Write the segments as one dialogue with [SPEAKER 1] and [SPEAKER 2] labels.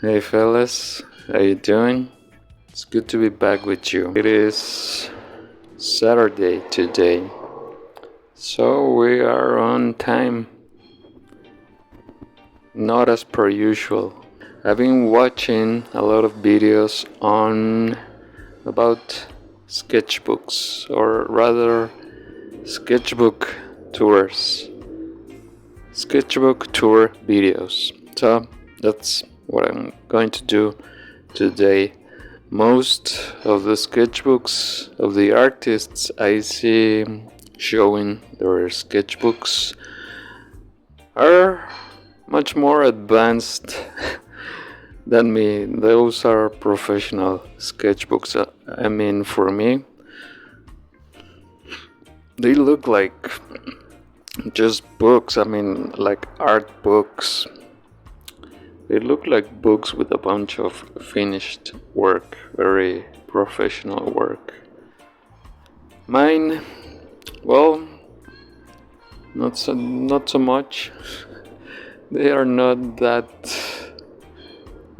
[SPEAKER 1] Hey fellas, how you doing? It's good to be back with you. It is Saturday today, so we are on time. Not as per usual. I've been watching a lot of videos on about sketchbooks, or rather sketchbook tours. Sketchbook tour videos. So that's what I'm going to do today. Most of the sketchbooks of the artists I see showing their sketchbooks are much more advanced than me. Those are professional sketchbooks. I mean, for me, they look like just books. I mean, like art books. They look like books with a bunch of finished work, very professional work. Mine, well, not so much. They are not that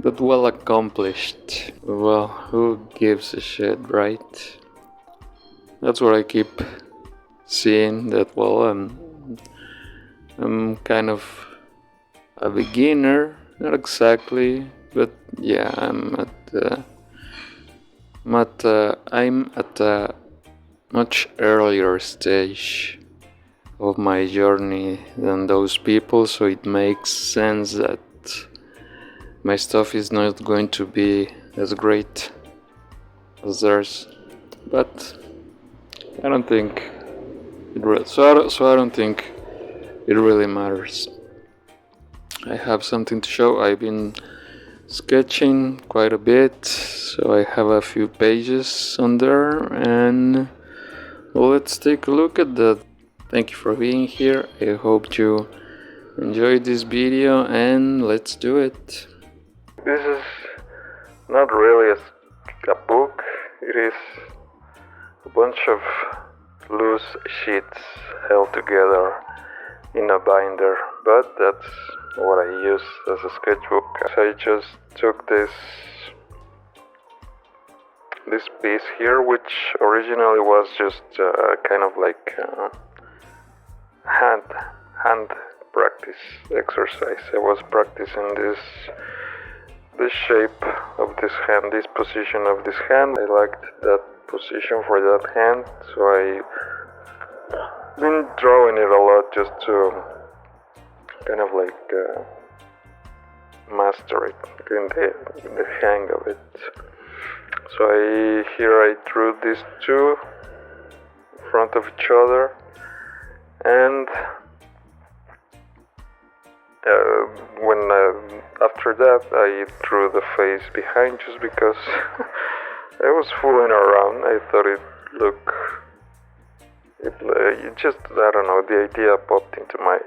[SPEAKER 1] well accomplished. Well, who gives a shit, right? That's what I keep seeing. That I'm kind of a beginner, not exactly, but yeah, I'm at a much earlier stage of my journey than those people, so it makes sense that my stuff is not going to be as great as theirs. But I don't think I don't think it really matters. I have something to show. I've been sketching quite a bit, so I have a few pages on there, and let's take a look at that. Thank you for being here. I hope you enjoyed this video, and let's do it. This is not really a book. It is a bunch of loose sheets held together in a binder, but that's what I use as a sketchbook. I just took this piece here, which originally was just kind of like hand practice exercise. I was practicing this shape of this hand, this position of this hand. I liked that position for that hand, so I've been drawing it a lot just to kind of like master it, getting the hang of it. So here I drew these two in front of each other, and after that I drew the face behind, just because I was fooling around. I thought it just, I don't know, the idea popped into my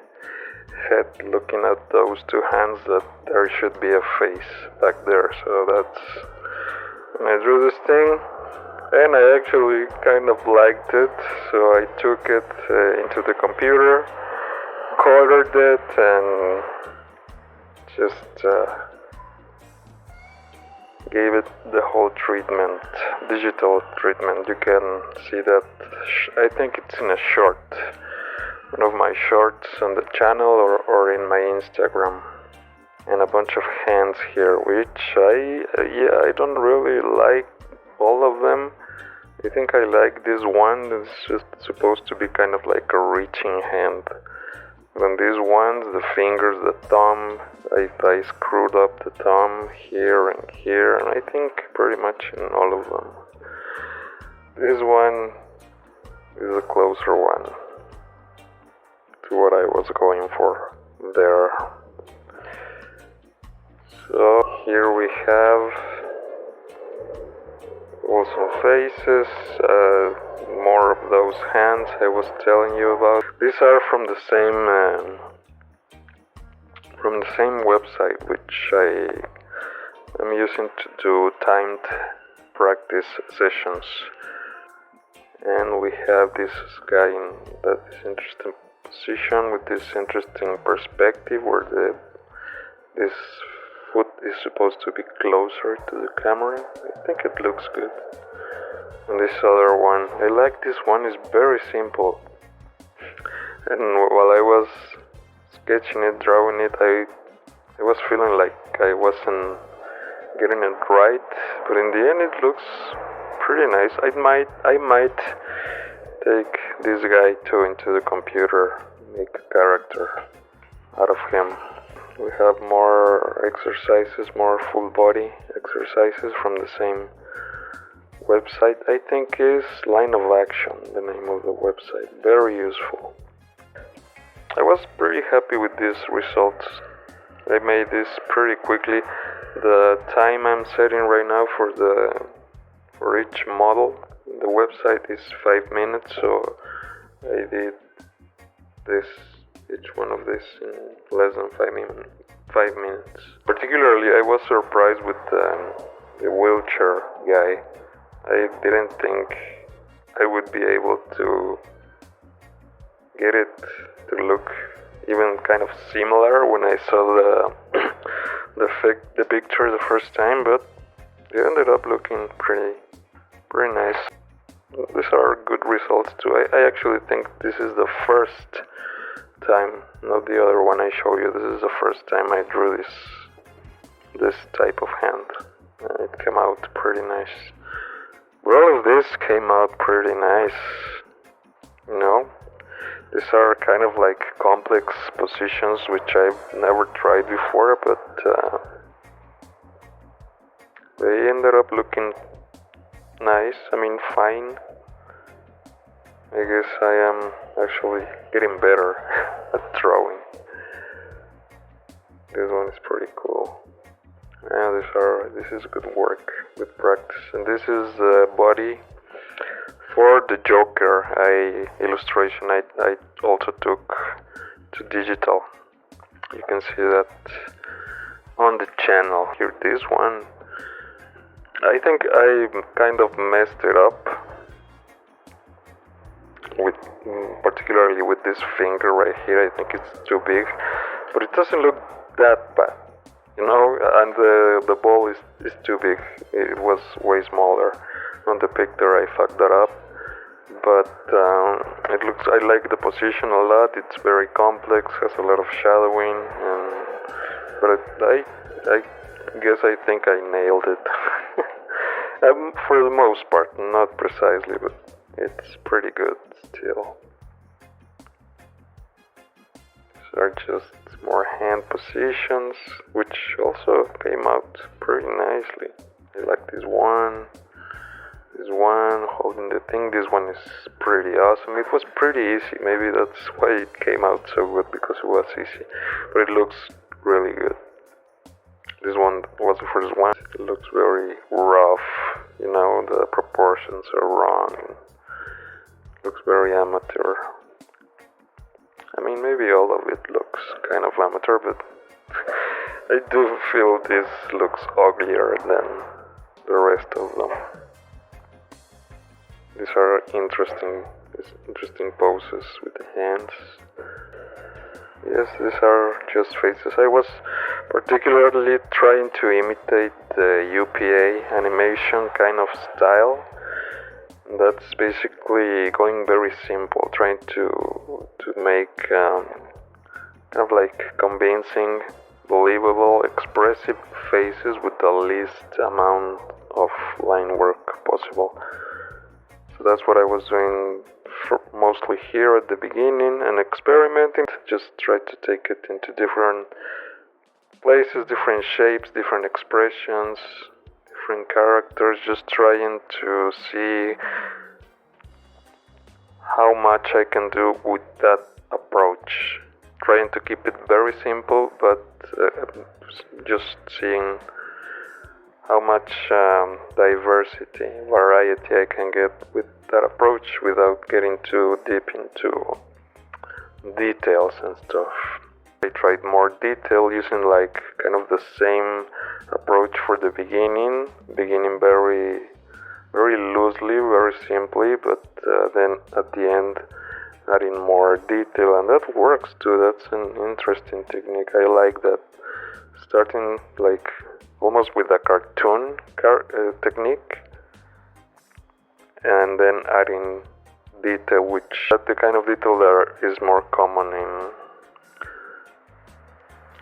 [SPEAKER 1] head looking at those two hands that there should be a face back there. So that's when I drew this thing, and I actually kind of liked it, so I took it into the computer, colored it, and just gave it the whole treatment, digital treatment. You can see that, I think it's in a short, one of my shorts on the channel, or in my Instagram. And a bunch of hands here, which I don't really like all of them. I think I like this one. It's just supposed to be kind of like a reaching hand. Then these ones, the fingers, the thumb, I screwed up the thumb here and here, and I think pretty much in all of them. This one is a closer one to what I was going for there. So here we have also faces, more of those hands I was telling you about. These are from the same website, which I am using to do timed practice sessions. And we have this guy in that is interesting position with this interesting perspective, where this foot is supposed to be closer to the camera. I think it looks good. And this other one, I like this one, it's very simple. And while I was sketching it, drawing it, I was feeling like I wasn't getting it right, but in the end it looks pretty nice. I might take this guy too into the computer, make a character out of him. We have more exercises, more full body exercises from the same website. I think is Line of Action, the name of the website. Very useful. I was pretty happy with these results. I made this pretty quickly. The time I'm setting right now for each model in the website is 5 minutes, so I did each one of these in less than 5 minutes. Particularly, I was surprised with the wheelchair guy. I didn't think I would be able to get it to look even kind of similar when I saw the picture the first time, but it ended up looking pretty nice. These are good results too. I actually think this is the first time, not the other one I show you. This is the first time I drew this type of hand. It came out pretty nice. But all of this came out pretty nice. You know, these are kind of like complex positions which I've never tried before, but they ended up looking nice. I mean, fine. I guess I am actually getting better at drawing. This one is pretty cool. Yeah, this is good work with practice. And this is the body for the Joker illustration I also took to digital. You can see that on the channel here. This one, I think I kind of messed it up, particularly with this finger right here. I think it's too big, but it doesn't look that bad, you know. And the ball is too big. It was way smaller. On the picture I fucked that up, but I like the position a lot. It's very complex, has a lot of shadowing, but I guess I think I nailed it. For the most part, not precisely, but it's pretty good still. These are just more hand positions, which also came out pretty nicely. I like this one holding the thing. This one is pretty awesome. It was pretty easy. Maybe that's why it came out so good, because it was easy. But it looks really good. This one was the first one. It looks very rough. You know, the proportions are wrong. It looks very amateur. I mean, maybe all of it looks kind of amateur, but I do feel this looks uglier than the rest of them. These are interesting poses with the hands. Yes, these are just faces. I was particularly trying to imitate the UPA animation kind of style. That's basically going very simple, trying to make kind of like convincing, believable, expressive faces with the least amount of line work possible. So that's what I was doing mostly here at the beginning, and experimenting. Just try to take it into different places, different shapes, different expressions, different characters, just trying to see how much I can do with that approach. Trying to keep it very simple, but just seeing how much diversity, variety I can get with that approach without getting too deep into details and stuff. I tried more detail using like kind of the same approach for the beginning very loosely, very simply, but then at the end adding more detail, and that works too. That's an interesting technique. I like that starting like almost with a cartoon technique, and then adding detail, which is the kind of detail that is more common in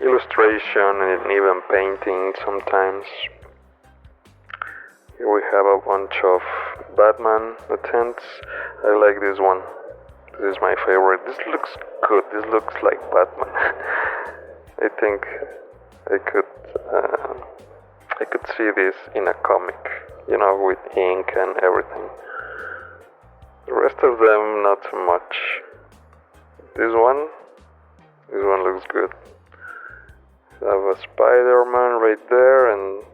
[SPEAKER 1] illustration and even painting sometimes. Here we have a bunch of Batman attempts. I like this one. This is my favorite. This looks good. This looks like Batman. I think I could see this in a comic, you know, with ink and everything. The rest of them, not so much. This one looks good. I have a Spider-Man right there and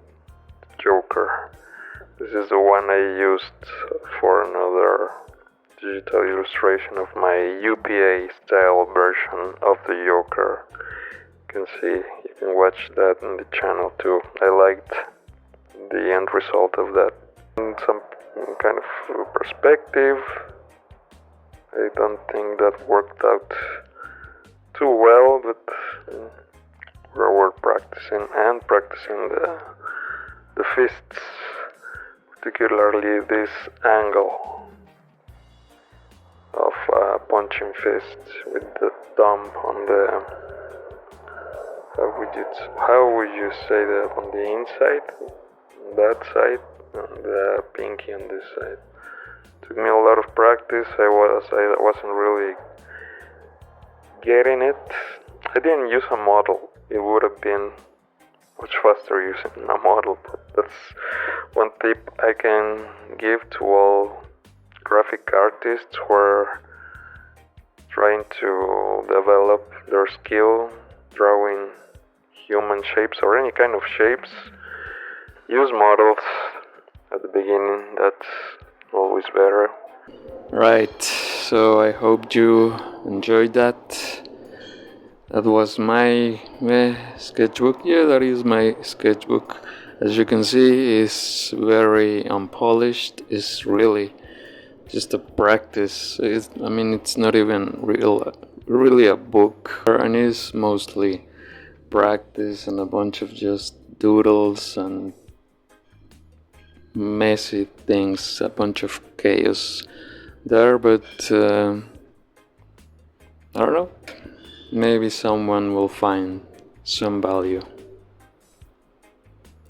[SPEAKER 1] Joker. This is the one I used for another digital illustration of my UPA style version of the Joker. You can see, you can watch that in the channel too. I liked the end result of that. In some kind of perspective, I don't think that worked out too well, but we're practicing the fists, particularly this angle of punching fist with the thumb on the, how would you say that, on the inside, on that side, and the pinky on this side. Took me a lot of practice. I wasn't really getting it. I didn't use a model. It would have been much faster using a model, but that's one tip I can give to all graphic artists who are trying to develop their skill drawing human shapes or any kind of shapes. Use models at the beginning. That's always better. Right, so I hope you enjoyed that. That was my sketchbook. Yeah, that is my sketchbook. As you can see, it's very unpolished. It's really just a practice. It's not even really a book, and it's mostly practice and a bunch of just doodles and messy things, a bunch of chaos there, but I don't know, maybe someone will find some value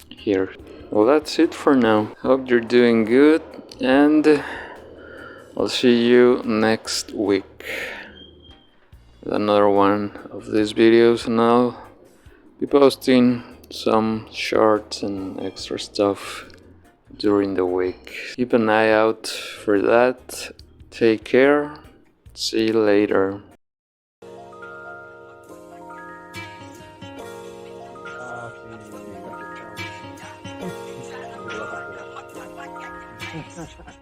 [SPEAKER 1] here. Well, that's it for now. Hope you're doing good, and I'll see you next week with another one of these videos, and I'll be posting some shorts and extra stuff during the week. Keep an eye out for that. Take care. See you later.
[SPEAKER 2] Ah, sí,